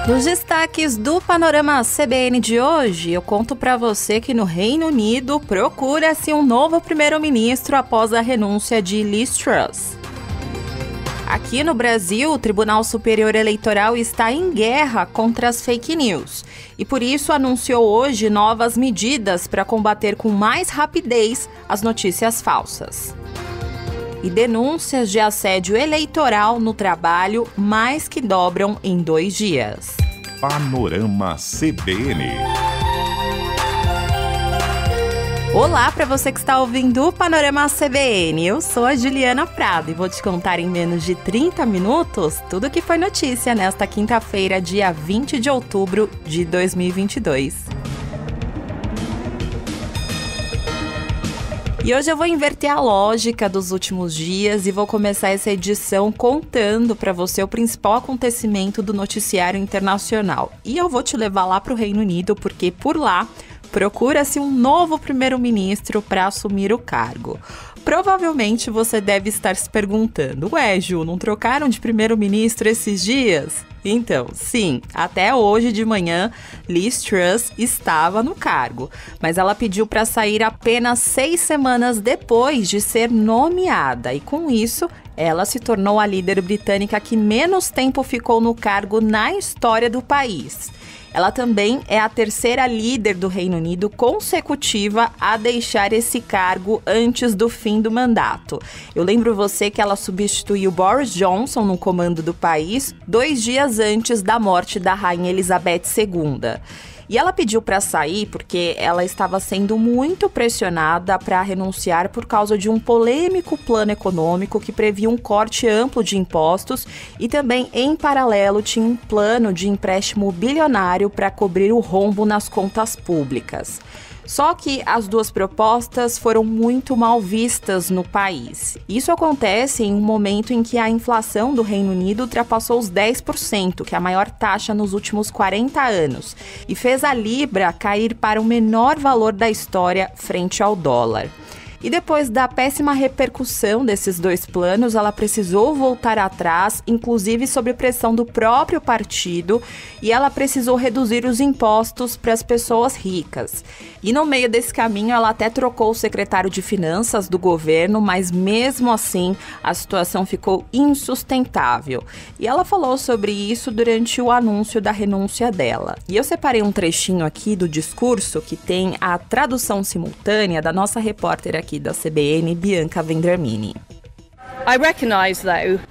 Nos destaques do Panorama CBN de hoje, eu conto para você que no Reino Unido procura-se um novo primeiro-ministro após a renúncia de Liz Truss. Aqui no Brasil, o Tribunal Superior Eleitoral está em guerra contra as fake news e por isso anunciou hoje novas medidas para combater com mais rapidez as notícias falsas. E denúncias de assédio eleitoral no trabalho mais que dobram em 2 dias. Panorama CBN. Olá para você que está ouvindo o Panorama CBN. Eu sou a Juliana Prado e vou te contar em menos de 30 minutos tudo o que foi notícia nesta quinta-feira, dia 20 de outubro de 2022. E hoje eu vou inverter a lógica dos últimos dias e vou começar essa edição contando para você o principal acontecimento do noticiário internacional. E eu vou te levar lá para o Reino Unido, porque por lá procura-se um novo primeiro-ministro para assumir o cargo. Provavelmente você deve estar se perguntando, ué, Ju, não trocaram de primeiro-ministro esses dias? Então, sim, até hoje de manhã, Liz Truss estava no cargo, mas ela pediu para sair apenas 6 semanas depois de ser nomeada e, com isso, ela se tornou a líder britânica que menos tempo ficou no cargo na história do país. Ela também é a terceira líder do Reino Unido consecutiva a deixar esse cargo antes do fim do mandato. Eu lembro você que ela substituiu Boris Johnson no comando do país 2 dias antes da morte da Rainha Elizabeth II. E ela pediu para sair porque ela estava sendo muito pressionada para renunciar por causa de um polêmico plano econômico que previa um corte amplo de impostos e também, em paralelo, tinha um plano de empréstimo bilionário para cobrir o rombo nas contas públicas. Só que as duas propostas foram muito mal vistas no país. Isso acontece em um momento em que a inflação do Reino Unido ultrapassou os 10%, que é a maior taxa nos últimos 40 anos, e fez a libra cair para o menor valor da história frente ao dólar. E depois da péssima repercussão desses 2 planos, ela precisou voltar atrás, inclusive sob pressão do próprio partido, e ela precisou reduzir os impostos para as pessoas ricas. E no meio desse caminho, ela até trocou o secretário de Finanças do governo, mas mesmo assim, a situação ficou insustentável. E ela falou sobre isso durante o anúncio da renúncia dela. E eu separei um trechinho aqui do discurso que tem a tradução simultânea da nossa repórter aqui da CBN, Bianca Vendramin.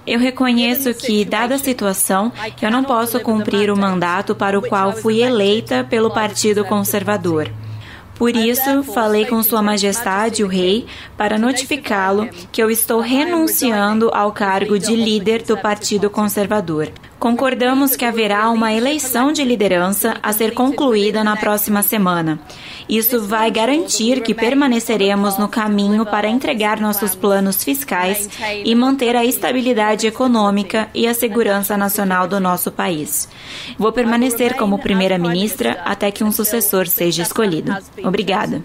Eu reconheço que, dada a situação, eu não posso cumprir o mandato para o qual fui eleita pelo Partido Conservador. Por isso, falei com Sua Majestade, o Rei, para notificá-lo que eu estou renunciando ao cargo de líder do Partido Conservador. Concordamos que haverá uma eleição de liderança a ser concluída na próxima semana. Isso vai garantir que permaneceremos no caminho para entregar nossos planos fiscais e manter a estabilidade econômica e a segurança nacional do nosso país. Vou permanecer como primeira-ministra até que um sucessor seja escolhido. Obrigada.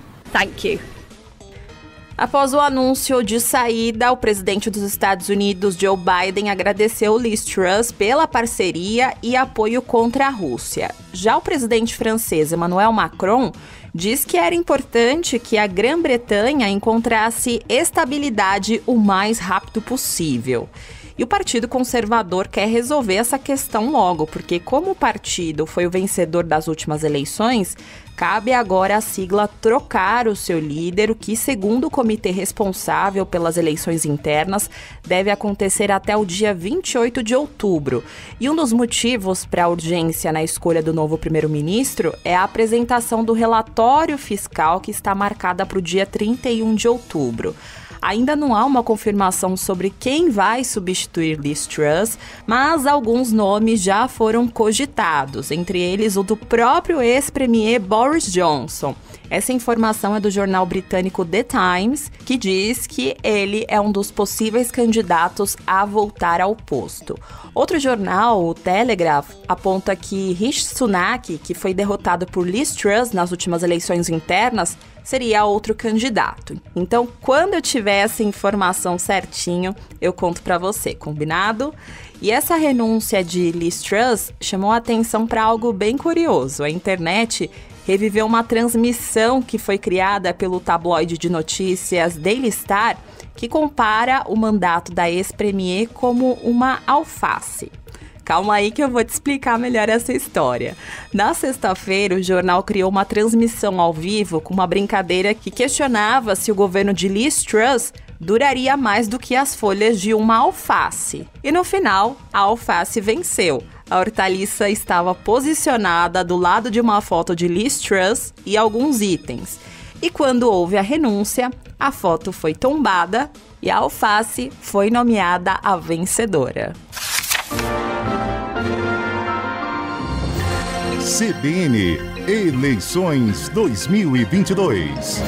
Após o anúncio de saída, o presidente dos Estados Unidos, Joe Biden, agradeceu Liz Truss pela parceria e apoio contra a Rússia. Já o presidente francês, Emmanuel Macron, diz que era importante que a Grã-Bretanha encontrasse estabilidade o mais rápido possível. E o Partido Conservador quer resolver essa questão logo, porque como o partido foi o vencedor das últimas eleições, cabe agora à sigla trocar o seu líder, o que, segundo o comitê responsável pelas eleições internas, deve acontecer até o dia 28 de outubro. E um dos motivos para a urgência na escolha do novo primeiro-ministro é a apresentação do relatório fiscal que está marcada para o dia 31 de outubro. Ainda não há uma confirmação sobre quem vai substituir Liz Truss, mas alguns nomes já foram cogitados, entre eles o do próprio ex-premier Boris Johnson. Essa informação é do jornal britânico The Times, que diz que ele é um dos possíveis candidatos a voltar ao posto. Outro jornal, o Telegraph, aponta que Rishi Sunak, que foi derrotado por Liz Truss nas últimas eleições internas, seria outro candidato. Então, quando eu tiver essa informação certinho, eu conto para você, combinado? E essa renúncia de Liz Truss chamou a atenção para algo bem curioso. A internet reviveu uma transmissão que foi criada pelo tabloide de notícias Daily Star, que compara o mandato da ex-premier como uma alface. Calma aí que eu vou te explicar melhor essa história. Na sexta-feira, o jornal criou uma transmissão ao vivo com uma brincadeira que questionava se o governo de Liz Truss duraria mais do que as folhas de uma alface. E no final, a alface venceu. A hortaliça estava posicionada do lado de uma foto de Liz Truss e alguns itens. E quando houve a renúncia, a foto foi tombada e a alface foi nomeada a vencedora. CBN Eleições 2022.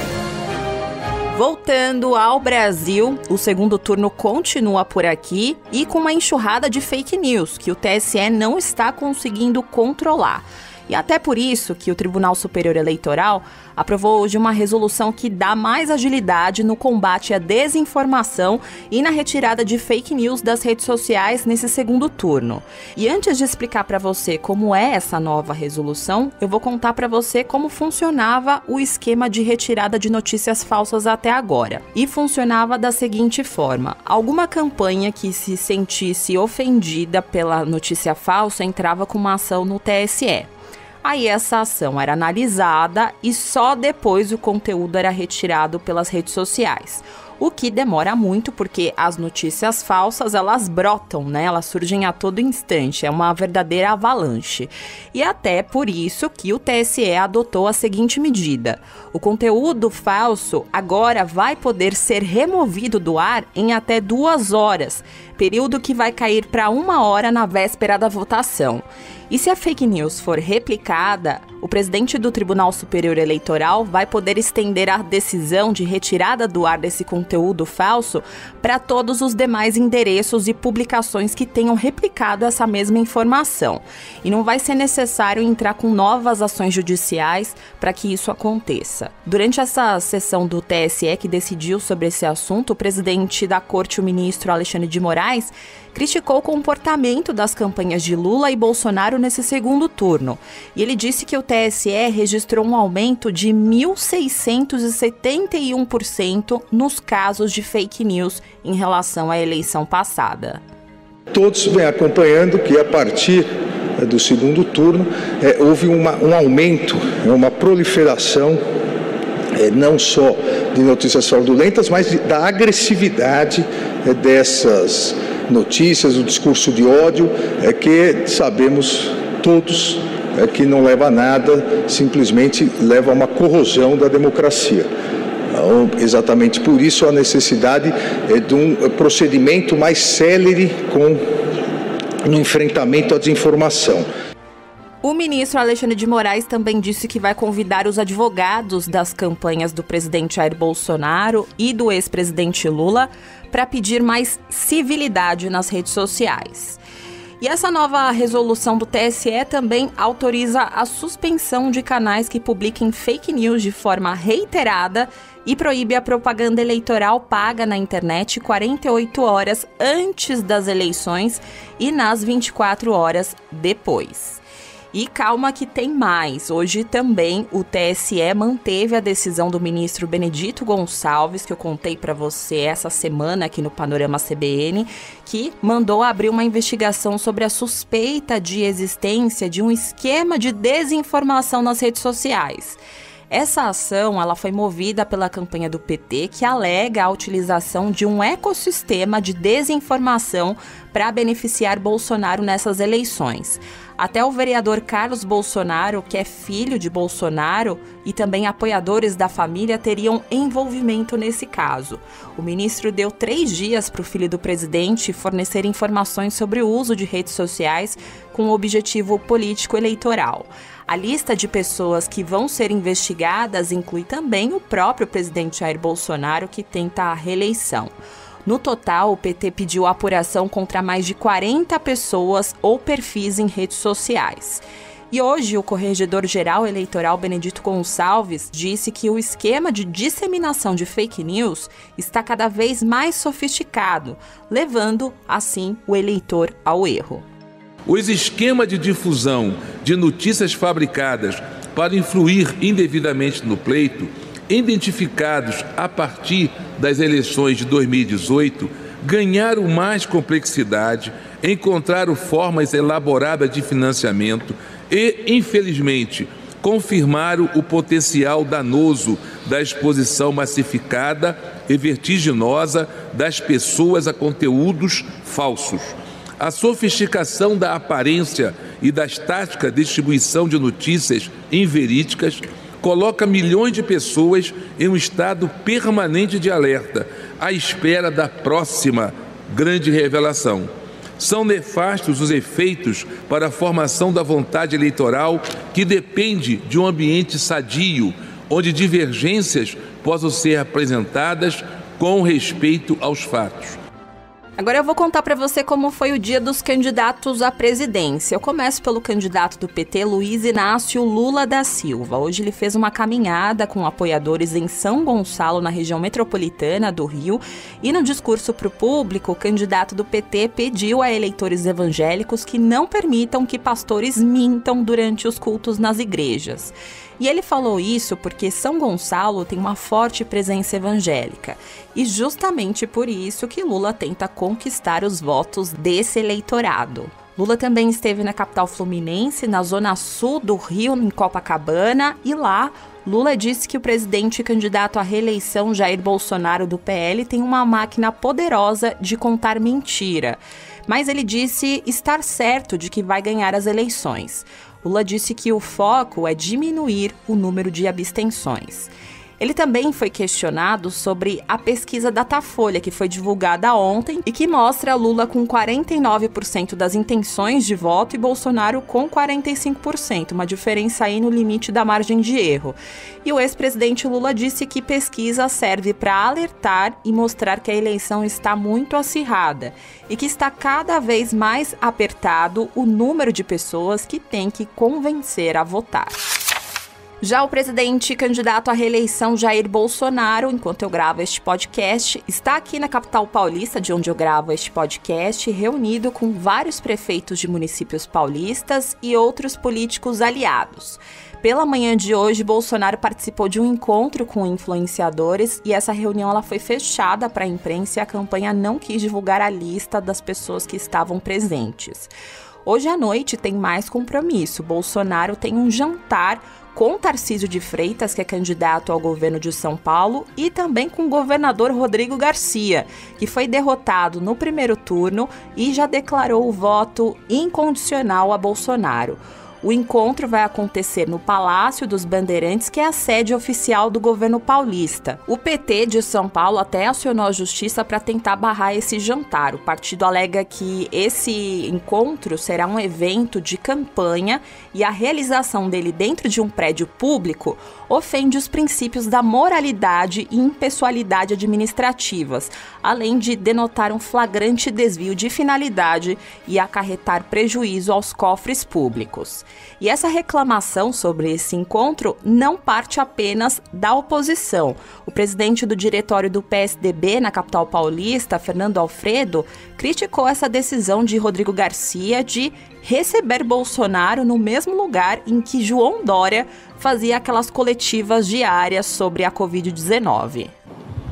Voltando ao Brasil, o segundo turno continua por aqui e com uma enxurrada de fake news que o TSE não está conseguindo controlar. E até por isso que o Tribunal Superior Eleitoral aprovou hoje uma resolução que dá mais agilidade no combate à desinformação e na retirada de fake news das redes sociais nesse segundo turno. E antes de explicar para você como é essa nova resolução, eu vou contar para você como funcionava o esquema de retirada de notícias falsas até agora. E funcionava da seguinte forma: alguma campanha que se sentisse ofendida pela notícia falsa entrava com uma ação no TSE. Aí essa ação era analisada e só depois o conteúdo era retirado pelas redes sociais. O que demora muito porque as notícias falsas, elas brotam, né? Elas surgem a todo instante, é uma verdadeira avalanche. E até por isso que o TSE adotou a seguinte medida: o conteúdo falso agora vai poder ser removido do ar em até 2 horas, período que vai cair para 1 hora na véspera da votação. E se a fake news for replicada, o presidente do Tribunal Superior Eleitoral vai poder estender a decisão de retirada do ar desse conteúdo falso para todos os demais endereços e publicações que tenham replicado essa mesma informação. E não vai ser necessário entrar com novas ações judiciais para que isso aconteça. Durante essa sessão do TSE que decidiu sobre esse assunto, o presidente da Corte, o ministro Alexandre de Moraes, criticou o comportamento das campanhas de Lula e Bolsonaro nesse segundo turno. E ele disse que o TSE registrou um aumento de 1.671% nos casos de fake news em relação à eleição passada. Todos vêm acompanhando que a partir do segundo turno houve um aumento, uma proliferação não só de notícias fraudulentas, mas da agressividade dessas notícias, o discurso de ódio, que sabemos todos que não leva a nada, simplesmente leva a uma corrosão da democracia. Então, exatamente por isso a necessidade de um procedimento mais célere no enfrentamento à desinformação. O ministro Alexandre de Moraes também disse que vai convidar os advogados das campanhas do presidente Jair Bolsonaro e do ex-presidente Lula para pedir mais civilidade nas redes sociais. E essa nova resolução do TSE também autoriza a suspensão de canais que publiquem fake news de forma reiterada e proíbe a propaganda eleitoral paga na internet 48 horas antes das eleições e nas 24 horas depois. E calma que tem mais. Hoje também o TSE manteve a decisão do ministro Benedito Gonçalves, que eu contei para você essa semana aqui no Panorama CBN, que mandou abrir uma investigação sobre a suspeita de existência de um esquema de desinformação nas redes sociais. Essa ação ela foi movida pela campanha do PT, que alega a utilização de um ecossistema de desinformação para beneficiar Bolsonaro nessas eleições. Até o vereador Carlos Bolsonaro, que é filho de Bolsonaro, e também apoiadores da família teriam envolvimento nesse caso. O ministro deu 3 dias para o filho do presidente fornecer informações sobre o uso de redes sociais com objetivo político eleitoral. A lista de pessoas que vão ser investigadas inclui também o próprio presidente Jair Bolsonaro, que tenta a reeleição. No total, o PT pediu apuração contra mais de 40 pessoas ou perfis em redes sociais. E hoje, o corregedor-geral eleitoral Benedito Gonçalves disse que o esquema de disseminação de fake news está cada vez mais sofisticado, levando, assim, o eleitor ao erro. Os esquemas de difusão de notícias fabricadas para influir indevidamente no pleito, identificados a partir das eleições de 2018, ganharam mais complexidade, encontraram formas elaboradas de financiamento e, infelizmente, confirmaram o potencial danoso da exposição massificada e vertiginosa das pessoas a conteúdos falsos. A sofisticação da aparência e das táticas de distribuição de notícias inverídicas coloca milhões de pessoas em um estado permanente de alerta, à espera da próxima grande revelação. São nefastos os efeitos para a formação da vontade eleitoral, que depende de um ambiente sadio, onde divergências possam ser apresentadas com respeito aos fatos. Agora eu vou contar para você como foi o dia dos candidatos à presidência. Eu começo pelo candidato do PT, Luiz Inácio Lula da Silva. Hoje ele fez uma caminhada com apoiadores em São Gonçalo, na região metropolitana do Rio. E no discurso para o público, o candidato do PT pediu a eleitores evangélicos que não permitam que pastores mintam durante os cultos nas igrejas. E ele falou isso porque São Gonçalo tem uma forte presença evangélica. E justamente por isso que Lula tenta conquistar os votos desse eleitorado. Lula também esteve na capital fluminense, na zona sul do Rio, em Copacabana, e lá Lula disse que o presidente e candidato à reeleição Jair Bolsonaro do PL tem uma máquina poderosa de contar mentira. Mas ele disse estar certo de que vai ganhar as eleições. Lula disse que o foco é diminuir o número de abstenções. Ele também foi questionado sobre a pesquisa Datafolha, que foi divulgada ontem e que mostra Lula com 49% das intenções de voto e Bolsonaro com 45%, uma diferença aí no limite da margem de erro. E o ex-presidente Lula disse que pesquisa serve para alertar e mostrar que a eleição está muito acirrada e que está cada vez mais apertado o número de pessoas que tem que convencer a votar. Já o presidente e candidato à reeleição Jair Bolsonaro, enquanto eu gravo este podcast, está aqui na capital paulista, de onde eu gravo este podcast, reunido com vários prefeitos de municípios paulistas e outros políticos aliados. Pela manhã de hoje, Bolsonaro participou de um encontro com influenciadores e essa reunião ela foi fechada para a imprensa e a campanha não quis divulgar a lista das pessoas que estavam presentes. Hoje à noite tem mais compromisso. Bolsonaro tem um jantar com Tarcísio de Freitas, que é candidato ao governo de São Paulo, e também com o governador Rodrigo Garcia, que foi derrotado no primeiro turno e já declarou o voto incondicional a Bolsonaro. O encontro vai acontecer no Palácio dos Bandeirantes, que é a sede oficial do governo paulista. O PT de São Paulo até acionou a justiça para tentar barrar esse jantar. O partido alega que esse encontro será um evento de campanha e a realização dele dentro de um prédio público ofende os princípios da moralidade e impessoalidade administrativas, além de denotar um flagrante desvio de finalidade e acarretar prejuízo aos cofres públicos. E essa reclamação sobre esse encontro não parte apenas da oposição. O presidente do diretório do PSDB na capital paulista, Fernando Alfredo, criticou essa decisão de Rodrigo Garcia de receber Bolsonaro no mesmo lugar em que João Dória fazia aquelas coletivas diárias sobre a Covid-19.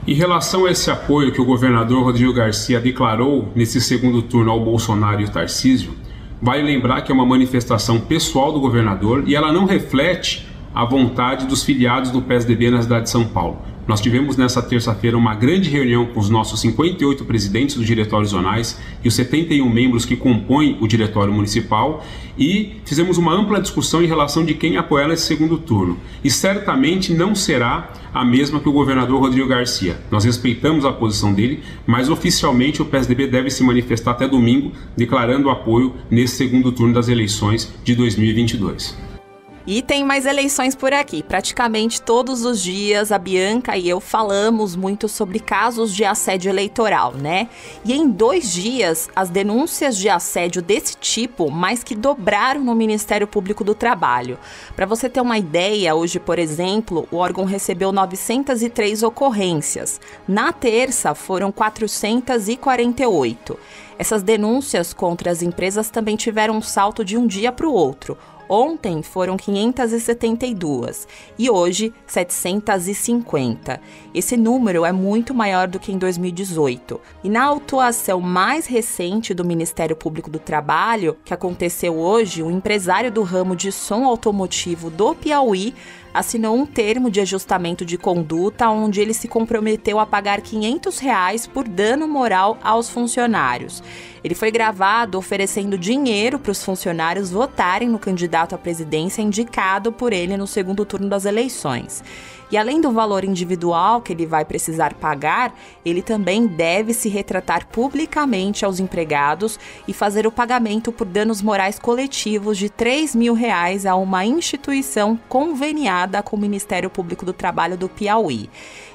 Em relação a esse apoio que o governador Rodrigo Garcia declarou nesse segundo turno ao Bolsonaro e o Tarcísio, vale lembrar que é uma manifestação pessoal do governador e ela não reflete a vontade dos filiados do PSDB na cidade de São Paulo. Nós tivemos nessa terça-feira uma grande reunião com os nossos 58 presidentes dos diretórios zonais e os 71 membros que compõem o diretório municipal e fizemos uma ampla discussão em relação de quem apoiar nesse segundo turno. E certamente não será a mesma que o governador Rodrigo Garcia. Nós respeitamos a posição dele, mas oficialmente o PSDB deve se manifestar até domingo, declarando apoio nesse segundo turno das eleições de 2022. E tem mais eleições por aqui. Praticamente todos os dias a Bianca e eu falamos muito sobre casos de assédio eleitoral, né? E em 2 dias, as denúncias de assédio desse tipo mais que dobraram no Ministério Público do Trabalho. Para você ter uma ideia, hoje, por exemplo, o órgão recebeu 903 ocorrências. Na terça, foram 448. Essas denúncias contra as empresas também tiveram um salto de um dia para o outro. Ontem foram 572 e hoje 750. Esse número é muito maior do que em 2018. E na autuação mais recente do Ministério Público do Trabalho, que aconteceu hoje, o empresário do ramo de som automotivo do Piauí assinou um termo de ajustamento de conduta onde ele se comprometeu a pagar R$ 500 por dano moral aos funcionários. Ele foi gravado oferecendo dinheiro para os funcionários votarem no candidato à presidência indicado por ele no segundo turno das eleições. E além do valor individual que ele vai precisar pagar, ele também deve se retratar publicamente aos empregados e fazer o pagamento por danos morais coletivos de R$ 3.000 a uma instituição conveniada com o Ministério Público do Trabalho do Piauí.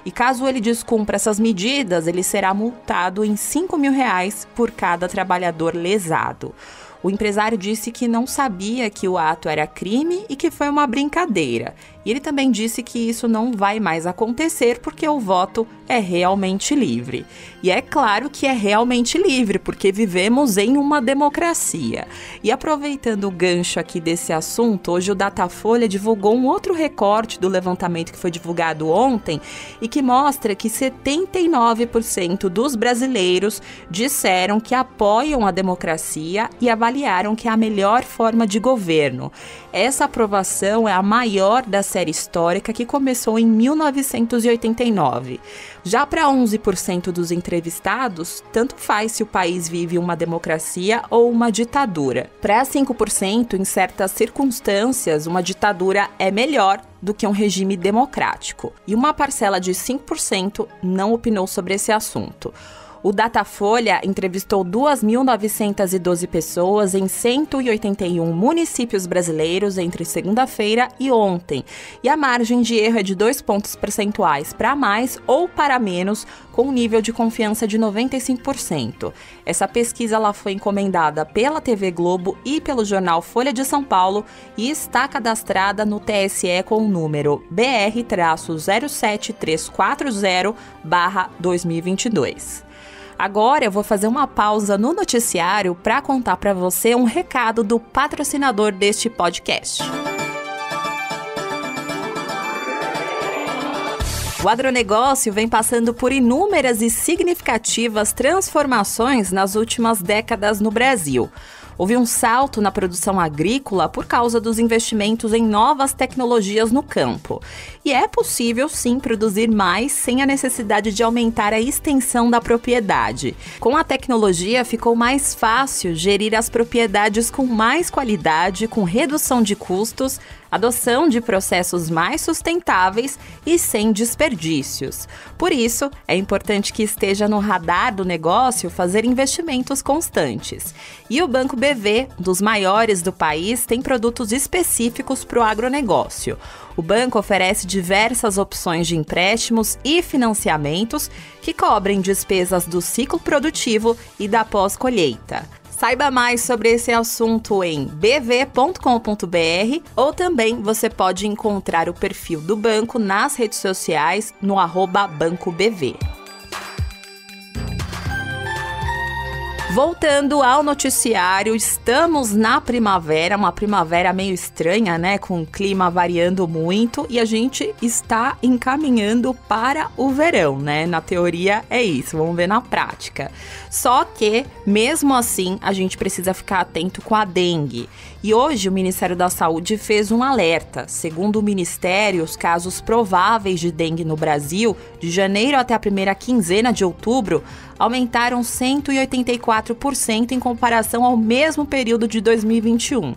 E caso ele descumpra essas medidas, ele será multado em R$ 5.000 por cada trabalhador lesado. O empresário disse que não sabia que o ato era crime e que foi uma brincadeira. E ele também disse que isso não vai mais acontecer porque o voto é realmente livre. E é claro que é realmente livre, porque vivemos em uma democracia. E aproveitando o gancho aqui desse assunto, hoje o Datafolha divulgou um outro recorte do levantamento que foi divulgado ontem e que mostra que 79% dos brasileiros disseram que apoiam a democracia e avaliaram que é a melhor forma de governo. Essa aprovação é a maior da série histórica que começou em 1989. Já para 11% dos entrevistados, tanto faz se o país vive uma democracia ou uma ditadura. Para 5%, em certas circunstâncias, uma ditadura é melhor do que um regime democrático. E uma parcela de 5% não opinou sobre esse assunto. O Datafolha entrevistou 2.912 pessoas em 181 municípios brasileiros entre segunda-feira e ontem. E a margem de erro é de 2 pontos percentuais para mais ou para menos, com um nível de confiança de 95%. Essa pesquisa ela foi encomendada pela TV Globo e pelo jornal Folha de São Paulo e está cadastrada no TSE com o número BR-07340/2022. Agora eu vou fazer uma pausa no noticiário para contar para você um recado do patrocinador deste podcast. O agronegócio vem passando por inúmeras e significativas transformações nas últimas décadas no Brasil. Houve um salto na produção agrícola por causa dos investimentos em novas tecnologias no campo. E é possível, sim, produzir mais sem a necessidade de aumentar a extensão da propriedade. Com a tecnologia, ficou mais fácil gerir as propriedades com mais qualidade, com redução de custos, adoção de processos mais sustentáveis e sem desperdícios. Por isso, é importante que esteja no radar do negócio fazer investimentos constantes. E o Banco BV, um dos maiores do país, tem produtos específicos para o agronegócio. O banco oferece diversas opções de empréstimos e financiamentos que cobrem despesas do ciclo produtivo e da pós-colheita. Saiba mais sobre esse assunto em bv.com.br ou também você pode encontrar o perfil do banco nas redes sociais no @BancoBV. Voltando ao noticiário, estamos na primavera, uma primavera meio estranha, né? Com o clima variando muito e a gente está encaminhando para o verão, né? Na teoria é isso, vamos ver na prática. Só que, mesmo assim, a gente precisa ficar atento com a dengue. E hoje o Ministério da Saúde fez um alerta. Segundo o Ministério, os casos prováveis de dengue no Brasil, de janeiro até a primeira quinzena de outubro, aumentaram 184% em comparação ao mesmo período de 2021.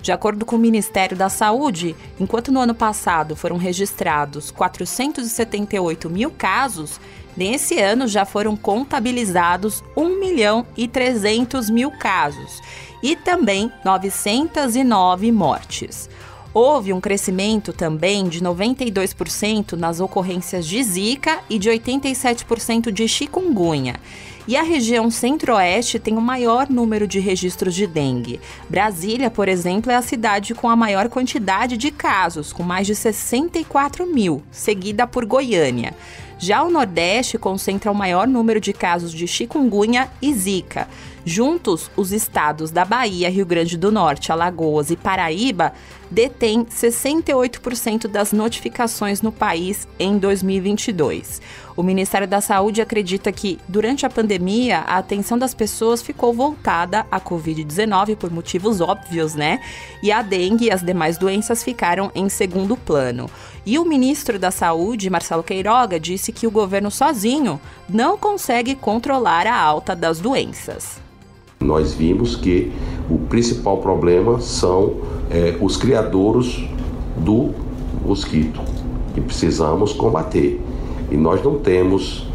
De acordo com o Ministério da Saúde, enquanto no ano passado foram registrados 478 mil casos, nesse ano já foram contabilizados 1.300.000 casos e também 909 mortes. Houve um crescimento também de 92% nas ocorrências de Zika e de 87% de chikungunya. E a região centro-oeste tem o maior número de registros de dengue. Brasília, por exemplo, é a cidade com a maior quantidade de casos, com mais de 64 mil, seguida por Goiânia. Já o Nordeste concentra o maior número de casos de chikungunya e Zika. Juntos, os estados da Bahia, Rio Grande do Norte, Alagoas e Paraíba detêm 68% das notificações no país em 2022. O Ministério da Saúde acredita que, durante a pandemia, a atenção das pessoas ficou voltada à Covid-19 por motivos óbvios, né? E a dengue e as demais doenças ficaram em segundo plano. E o ministro da Saúde, Marcelo Queiroga, disse que o governo sozinho não consegue controlar a alta das doenças. Nós vimos que o principal problema são os criadouros do mosquito, que precisamos combater. E nós não temos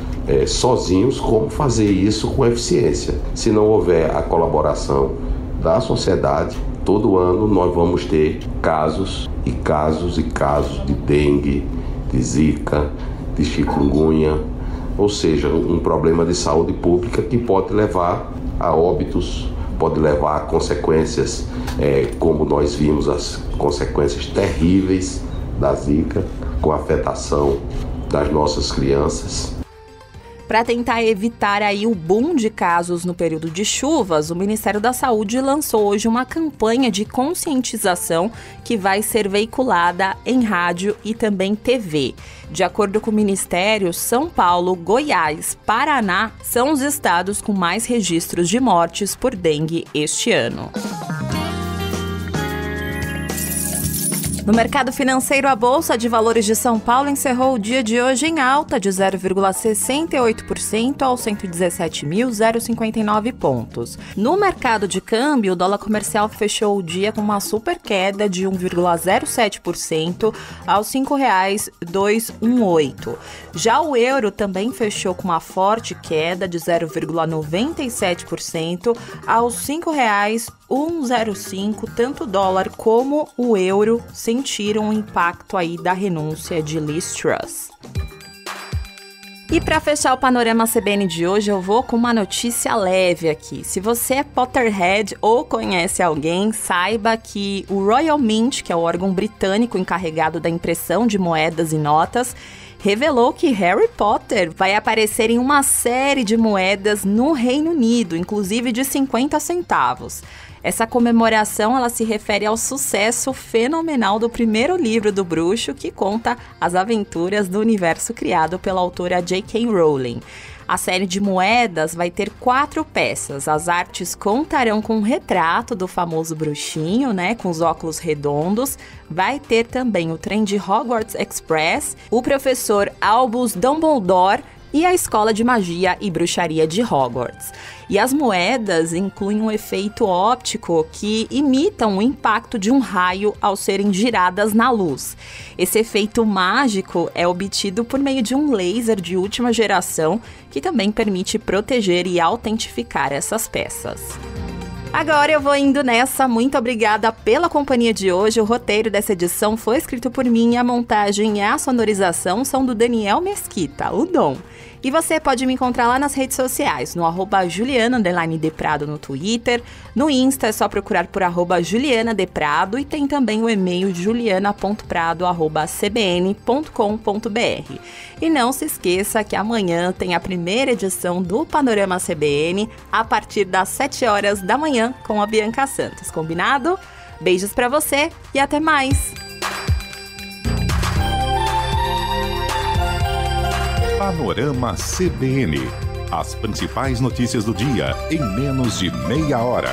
sozinhos como fazer isso com eficiência. Se não houver a colaboração da sociedade, todo ano nós vamos ter casos e casos e casos de dengue, de zika, de chikungunya, ou seja, um problema de saúde pública que pode levar a óbitos, pode levar a consequências, como nós vimos as consequências terríveis da zika, com a afetação das nossas crianças. Para tentar evitar aí o boom de casos no período de chuvas, o Ministério da Saúde lançou hoje uma campanha de conscientização que vai ser veiculada em rádio e também TV. De acordo com o Ministério, São Paulo, Goiás, Paraná são os estados com mais registros de mortes por dengue este ano. No mercado financeiro, a Bolsa de Valores de São Paulo encerrou o dia de hoje em alta de 0,68% aos 117.059 pontos. No mercado de câmbio, o dólar comercial fechou o dia com uma super queda de 1,07% aos R$ 5,218. Já o euro também fechou com uma forte queda de 0,97% aos R$ 5,105. Tanto o dólar como o euro sentiram o impacto aí da renúncia de Liz Truss. E para fechar o Panorama CBN de hoje, eu vou com uma notícia leve aqui. Se você é Potterhead ou conhece alguém, saiba que o Royal Mint, que é o órgão britânico encarregado da impressão de moedas e notas, revelou que Harry Potter vai aparecer em uma série de moedas no Reino Unido, inclusive de 50 centavos. Essa comemoração ela se refere ao sucesso fenomenal do primeiro livro do bruxo, que conta as aventuras do universo criado pela autora J.K. Rowling. A série de moedas vai ter 4 peças. As artes contarão com um retrato do famoso bruxinho, né, com os óculos redondos. Vai ter também o trem de Hogwarts Express, o professor Albus Dumbledore e a Escola de Magia e Bruxaria de Hogwarts. E as moedas incluem um efeito óptico que imita o impacto de um raio ao serem giradas na luz. Esse efeito mágico é obtido por meio de um laser de última geração que também permite proteger e autentificar essas peças. Agora eu vou indo nessa. Muito obrigada pela companhia de hoje. O roteiro dessa edição foi escrito por mim, a montagem e a sonorização são do Daniel Mesquita, o Dom. E você pode me encontrar lá nas redes sociais, no @Juliana_Deprado no Twitter, no Insta é só procurar por @JulianaDeprado e tem também o e-mail juliana.prado@cbn.com.br. E não se esqueça que amanhã tem a primeira edição do Panorama CBN a partir das 7 horas da manhã com a Bianca Santos, combinado? Beijos pra você e até mais! Panorama CBN. As principais notícias do dia em menos de meia hora.